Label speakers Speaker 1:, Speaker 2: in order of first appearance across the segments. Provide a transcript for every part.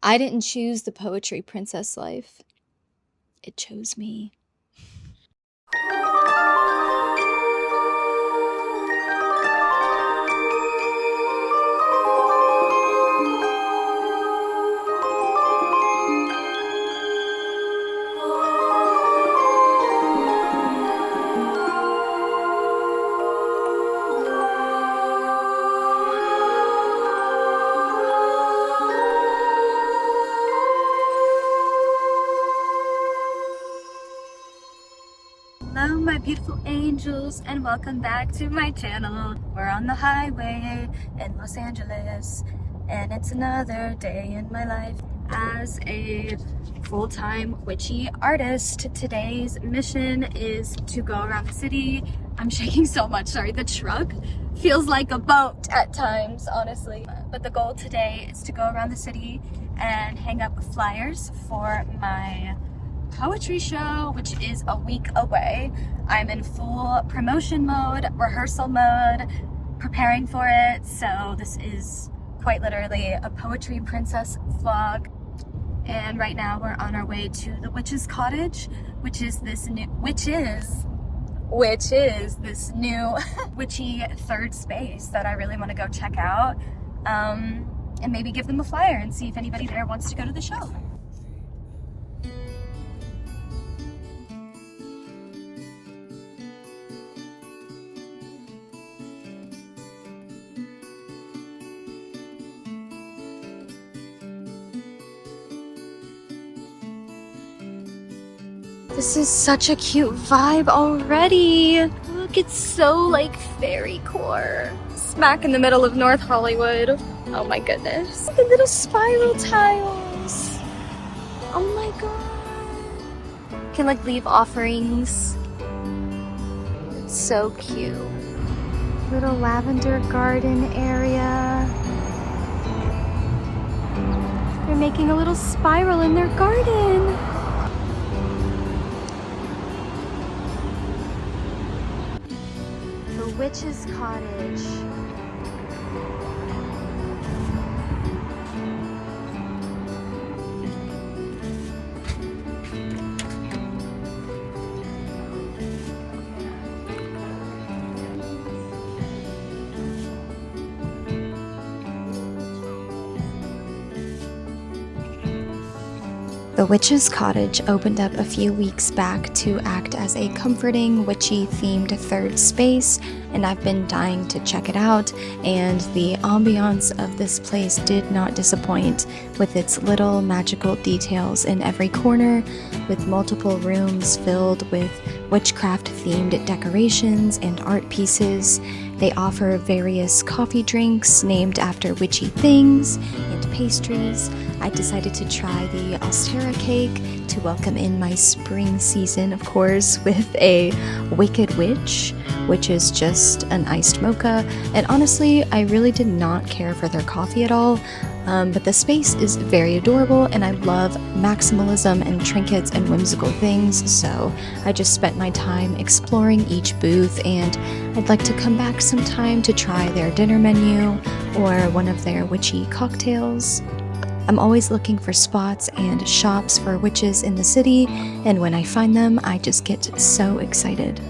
Speaker 1: I didn't choose the poetry princess life. It chose me. Hello my beautiful angels, and welcome back to my channel. We're on the highway in Los Angeles, and it's another day in my life as a full-time witchy artist. Today's mission is to go around the city. I'm shaking so much, sorry. The truck feels like a boat at times, honestly. But the goal today is to go around the city and hang up flyers for my poetry show, which is a week away. I'm in full promotion mode, rehearsal mode, preparing for it. So this is quite literally a poetry princess vlog. And right now we're on our way to the witch's cottage, which is this new witchy third space that I really want to go check out, and maybe give them a flyer and see if anybody there wants to go to the show. This is such a cute vibe already. Look, it's so like fairy core. Smack in the middle of North Hollywood. Oh my goodness. The little spiral tiles. Oh my god. Can like leave offerings. So cute. Little lavender garden area. They're making a little spiral in their garden. Witch's Cottage. The Witch's Cottage opened up a few weeks back to act as a comforting, witchy-themed third space, and I've been dying to check it out, and the ambiance of this place did not disappoint, with its little magical details in every corner, with multiple rooms filled with witchcraft-themed decorations and art pieces. They offer various coffee drinks named after witchy things and pastries. I decided to try the Austera cake to welcome in my spring season, of course, with a Wicked Witch, which is just an iced mocha. And honestly, I really did not care for their coffee at all. But the space is very adorable, and I love maximalism and trinkets and whimsical things, so I just spent my time exploring each booth, and I'd like to come back sometime to try their dinner menu or one of their witchy cocktails. I'm always looking for spots and shops for witches in the city, and when I find them, I just get so excited.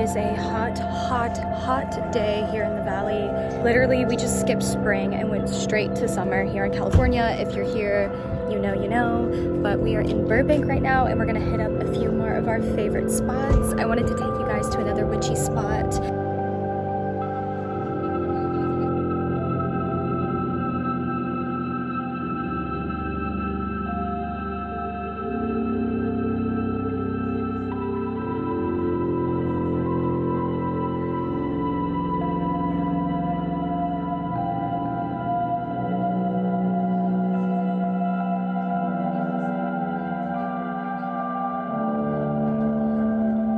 Speaker 1: is a hot, hot, hot day here in the valley. Literally, we just skipped spring and went straight to summer here in California. If you're here, you know. But we are in Burbank right now, and we're gonna hit up a few more of our favorite spots. I wanted to take you guys to another witchy spot.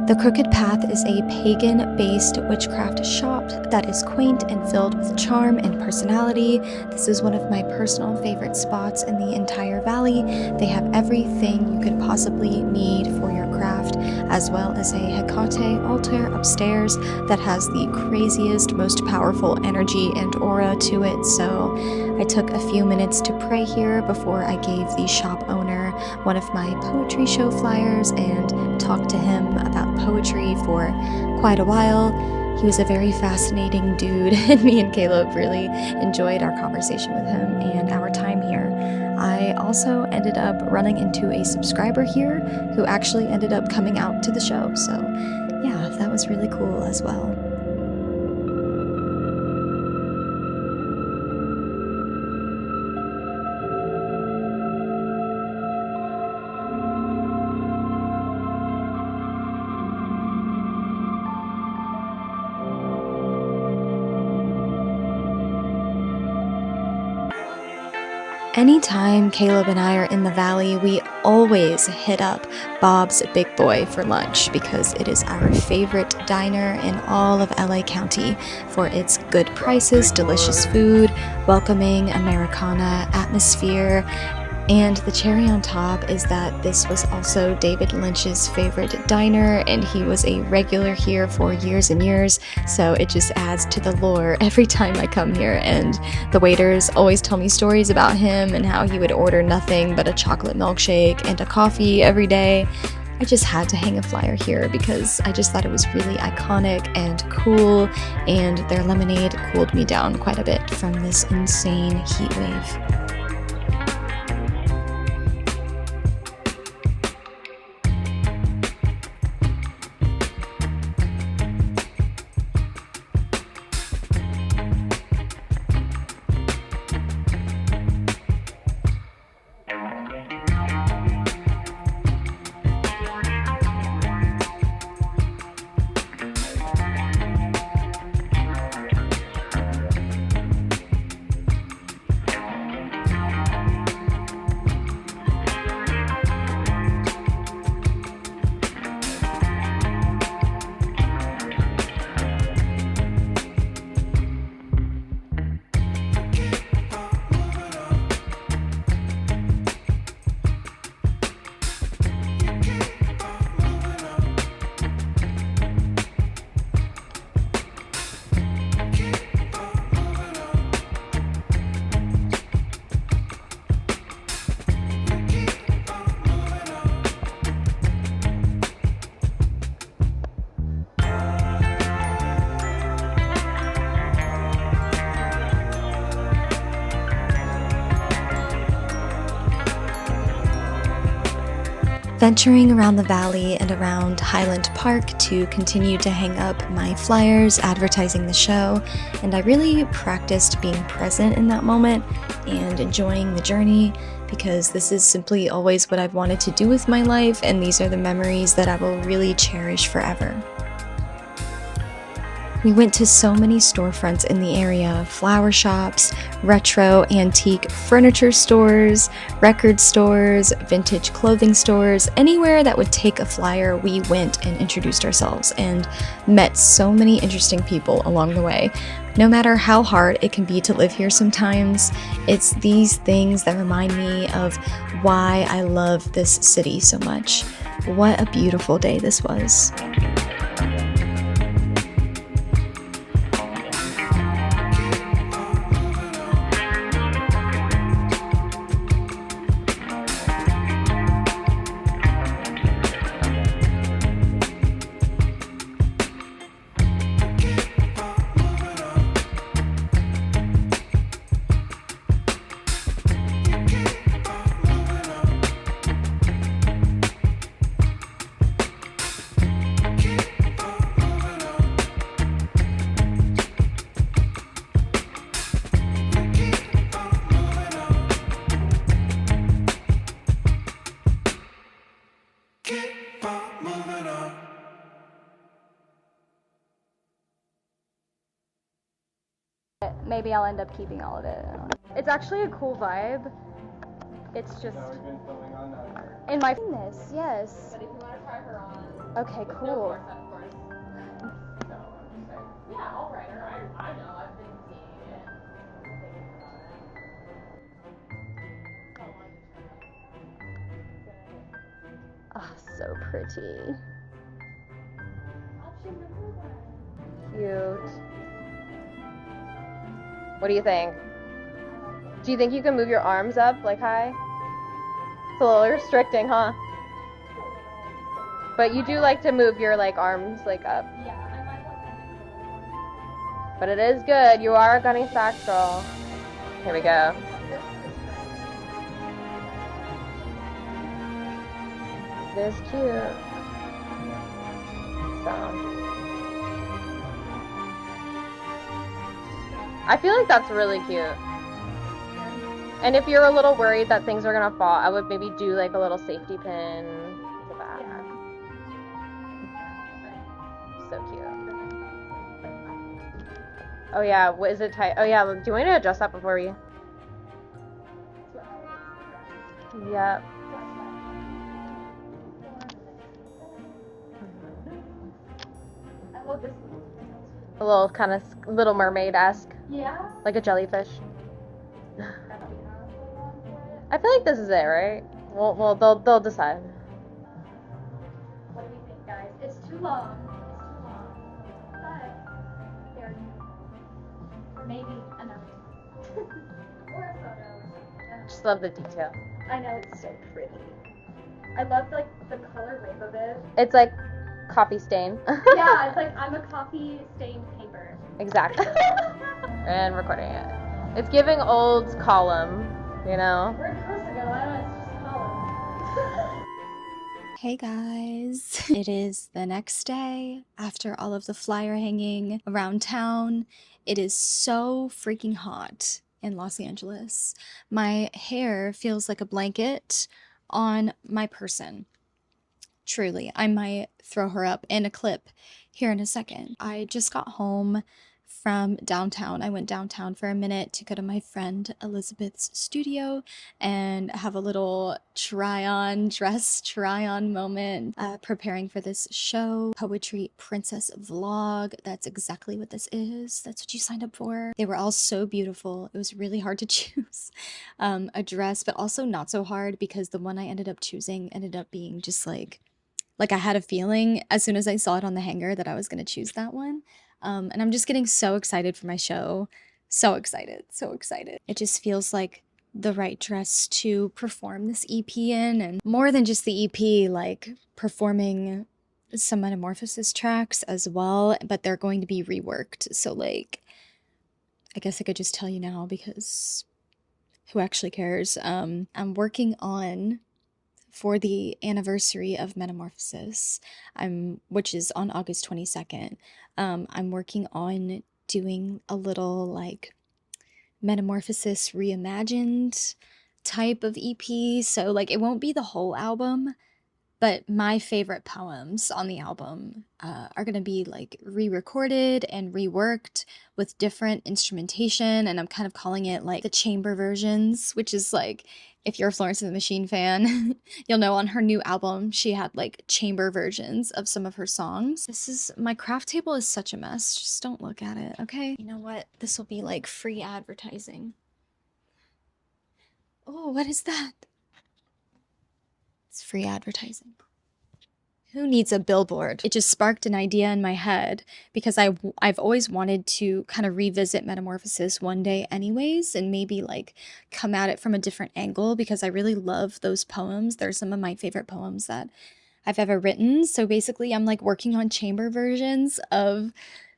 Speaker 1: The Crooked Path is a pagan-based witchcraft shop that is quaint and filled with charm and personality. This is one of my personal favorite spots in the entire valley. They have everything you could possibly need for your craft, as well as a Hecate altar upstairs that has the craziest, most powerful energy and aura to it. So I took a few minutes to pray here before I gave the shop owner one of my poetry show flyers and talked to him about poetry for quite a while. He was a very fascinating dude, and me and Caleb really enjoyed our conversation with him and our time here. I also ended up running into a subscriber here who actually ended up coming out to the show, so yeah, that was really cool as well. Anytime Caleb and I are in the valley, we always hit up Bob's Big Boy for lunch because it is our favorite diner in all of LA County for its good prices, delicious food, welcoming Americana atmosphere. And the cherry on top is that this was also David Lynch's favorite diner, and he was a regular here for years and years, so it just adds to the lore every time I come here. And the waiters always tell me stories about him and how he would order nothing but a chocolate milkshake and a coffee every day. I just had to hang a flyer here because I just thought it was really iconic and cool, and their lemonade cooled me down quite a bit from this insane heat wave. Venturing around the valley and around Highland Park to continue to hang up my flyers advertising the show, and I really practiced being present in that moment and enjoying the journey because this is simply always what I've wanted to do with my life, and these are the memories that I will really cherish forever. We went to so many storefronts in the area, flower shops, retro antique furniture stores, record stores, vintage clothing stores, anywhere that would take a flyer, we went and introduced ourselves and met so many interesting people along the way. No matter how hard it can be to live here sometimes, it's these things that remind me of why I love this city so much. What a beautiful day this was.
Speaker 2: maybe I'll end up keeping all of it. It's actually a cool vibe. It's just in my this, yes.
Speaker 3: But if you want to try her on,
Speaker 2: okay, cool.
Speaker 3: of course. So I'm just like, yeah, I'll write her. I know, I've been seeing it. Thinking about it.
Speaker 2: Oh, so pretty.
Speaker 3: I'll remember that.
Speaker 2: Cute. What do you think? Do you think you can move your arms up like high? It's a little restricting, huh? But you do like to move your like arms like up.
Speaker 3: Yeah, I might want to.
Speaker 2: But it is good. You are a gunny sack girl. Here we go. This is cute. So. I feel like that's really cute. And if you're a little worried that things are gonna fall, I would maybe do like a little safety pin at the back. So cute. Oh yeah, what is it tight? Oh yeah, do you want me to adjust that before we? Yep.
Speaker 3: I love this.
Speaker 2: A little kind of Little Mermaid-esque.
Speaker 3: Yeah.
Speaker 2: Like a jellyfish. I feel like this is it, right? Well, they'll decide.
Speaker 3: What do we think, guys? It's too long. It's too long. But there, or maybe enough. Or a photo or something.
Speaker 2: Just love the detail.
Speaker 3: I know, it's so pretty. I love like the color wave of it.
Speaker 2: It's like coffee stain.
Speaker 3: Yeah, it's like I'm a coffee stained paper.
Speaker 2: Exactly. And recording it. It's giving old column, you know?
Speaker 3: Where'd Karissa go? I don't know, it's just column.
Speaker 1: Hey guys, it is the next day after all of the flyer hanging around town. It is so freaking hot in Los Angeles. My hair feels like a blanket on my person. Truly, I might throw her up in a clip here in a second. I just got home from downtown. I went downtown for a minute to go to my friend Elizabeth's studio and have a little dress try on moment, preparing for this show, Poetry Princess Vlog. That's exactly what this is. That's what you signed up for. They were all so beautiful. It was really hard to choose a dress, but also not so hard because the one I ended up choosing ended up being just like I had a feeling as soon as I saw it on the hanger that I was going to choose that one. And I'm just getting so excited for my show. So excited, so excited. It just feels like the right dress to perform this EP in, and more than just the EP, like performing some Metamorphosis tracks as well, but they're going to be reworked. So like, I guess I could just tell you now because who actually cares? I'm working on, for the anniversary of Metamorphosis, which is on August 22nd, I'm working on doing a little like Metamorphosis reimagined type of EP. So like it won't be the whole album, but my favorite poems on the album are going to be like re-recorded and reworked with different instrumentation, and I'm kind of calling it like the chamber versions, which is like, if you're a Florence and the Machine fan, you'll know on her new album she had like chamber versions of some of her songs. My craft table is such a mess, just don't look at it, okay? You know what? This will be like free advertising. Oh, what is that? It's free advertising. Who needs a billboard? It just sparked an idea in my head because I've always wanted to kind of revisit Metamorphosis one day anyways, and maybe like come at it from a different angle because I really love those poems. They're some of my favorite poems that I've ever written. So basically I'm like working on chamber versions of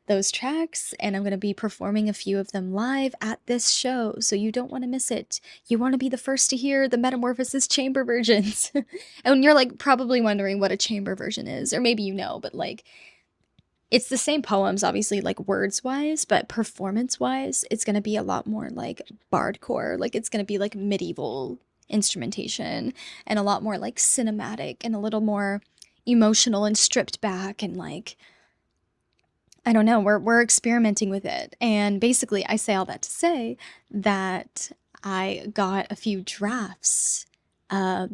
Speaker 1: those tracks, and I'm going to be performing a few of them live at this show, so you don't want to miss it. You want to be the first to hear the Metamorphosis chamber versions. And you're like probably wondering what a chamber version is, or maybe you know, but like it's the same poems obviously, like words wise, but performance wise it's going to be a lot more like bardcore. Like it's going to be like medieval instrumentation and a lot more like cinematic and a little more emotional and stripped back and like I don't know, we're experimenting with it. And basically, I say all that to say that I got a few drafts uh,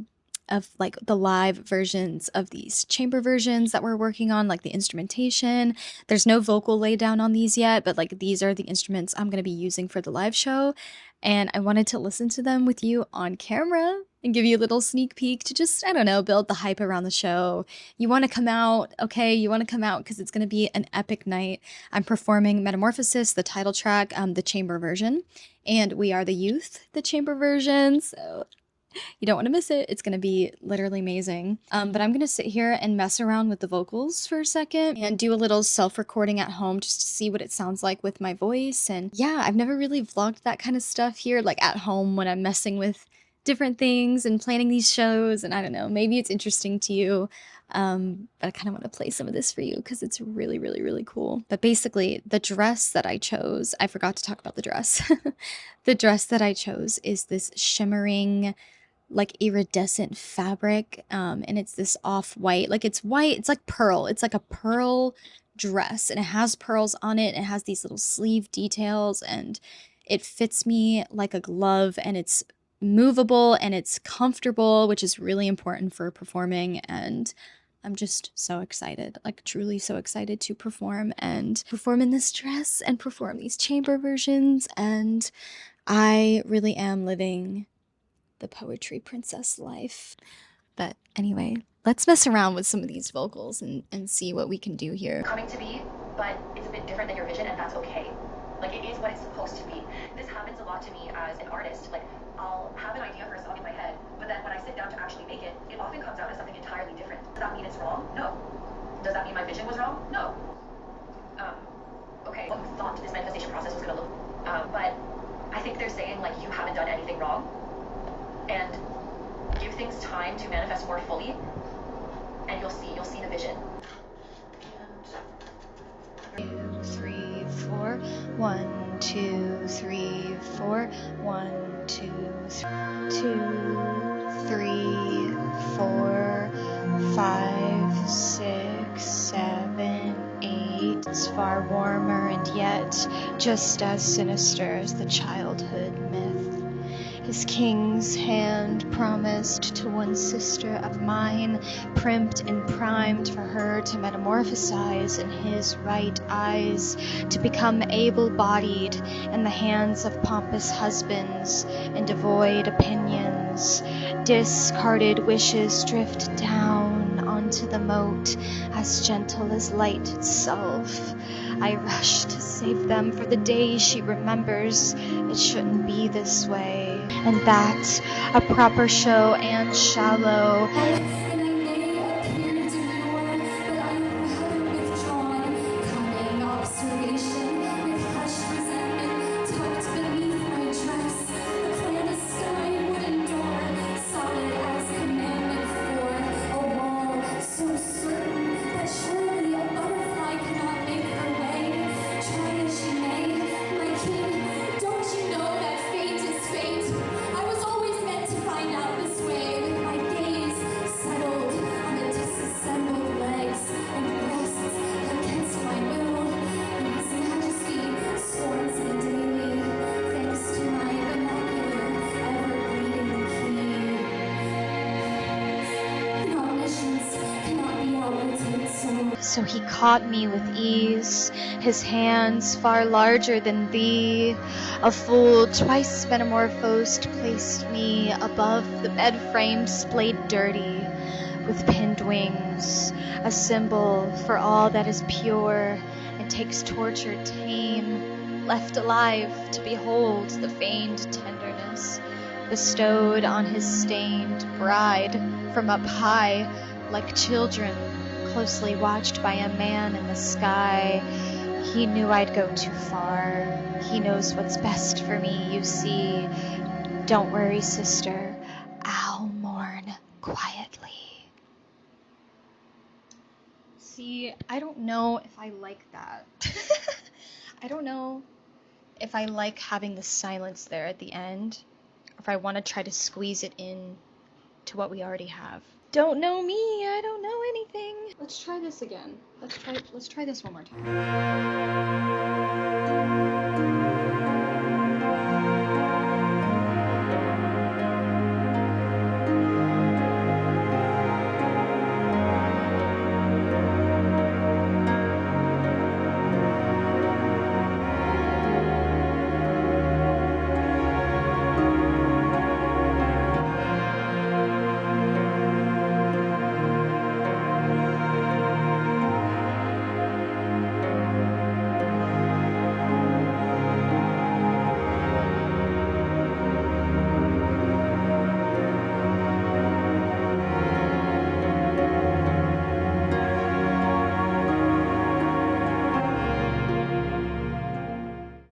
Speaker 1: of like the live versions of these chamber versions that we're working on, like the instrumentation. There's no vocal laydown on these yet, but like these are the instruments I'm going to be using for the live show. And I wanted to listen to them with you on camera and give you a little sneak peek to just, I don't know, build the hype around the show. You want to come out, okay? You want to come out because it's going to be an epic night. I'm performing Metamorphosis, the title track, the chamber version, and We Are the Youth, the chamber version. So you don't want to miss it. It's going to be literally amazing. But I'm going to sit here and mess around with the vocals for a second and do a little self-recording at home just to see what it sounds like with my voice. And yeah, I've never really vlogged that kind of stuff here, like at home when I'm messing with different things and planning these shows. And I don't know, maybe it's interesting to you. But I kind of want to play some of this for you because it's really, really, really cool. But basically, the dress that I chose, I forgot to talk about the dress. The dress that I chose is this shimmering, like iridescent fabric, and it's this off-white, like it's white, it's like pearl, it's like a pearl dress, and it has pearls on it, it has these little sleeve details, and it fits me like a glove, and it's movable and it's comfortable, which is really important for performing. And I'm just so excited, like truly so excited to perform in this dress and perform these chamber versions. And I really am living the poetry princess life. But anyway, let's mess around with some of these vocals and see what we can do here.
Speaker 4: Coming to be, but it's a bit different than your vision, and that's okay. Like, it is what it's supposed to be. This happens a lot to me as an artist. Like, I'll have an idea for a song in my head, but then when I sit down to actually make it, it often comes out as something entirely different. Does that mean it's wrong? No. Does that mean my vision was wrong? No. Okay, what thought this manifestation process was gonna look, but I think they're saying, like, you haven't done anything wrong, and give things time to manifest more fully, and you'll see the vision.
Speaker 1: 2, 3, 4. 1, 2, 3, 4. 1, 2, 3, 4, 5, 6, 7, 8. It's far warmer and yet just as sinister as the childhood myth. His king's hand promised to one sister of mine, primped and primed for her to metamorphosize in his right eyes, to become able-bodied in the hands of pompous husbands and devoid opinions. Discarded wishes drift down onto the moat, as gentle as light itself. I rush to save them for the day she remembers it shouldn't be this way. And that, a proper show and shallow. So he caught me with ease, his hands far larger than thee. A fool twice metamorphosed placed me above the bed frame splayed dirty, with pinned wings, a symbol for all that is pure and takes torture tame, left alive to behold the feigned tenderness bestowed on his stained bride from up high, like children closely watched by a man in the sky. He knew I'd go too far. He knows what's best for me, you see. Don't worry, sister. I'll mourn quietly. See, I don't know if I like that. I don't know if I like having the silence there at the end, or if I want to try to squeeze it in to what we already have. Don't know me, I don't know anything. Let's try this again. Let's try this one more time.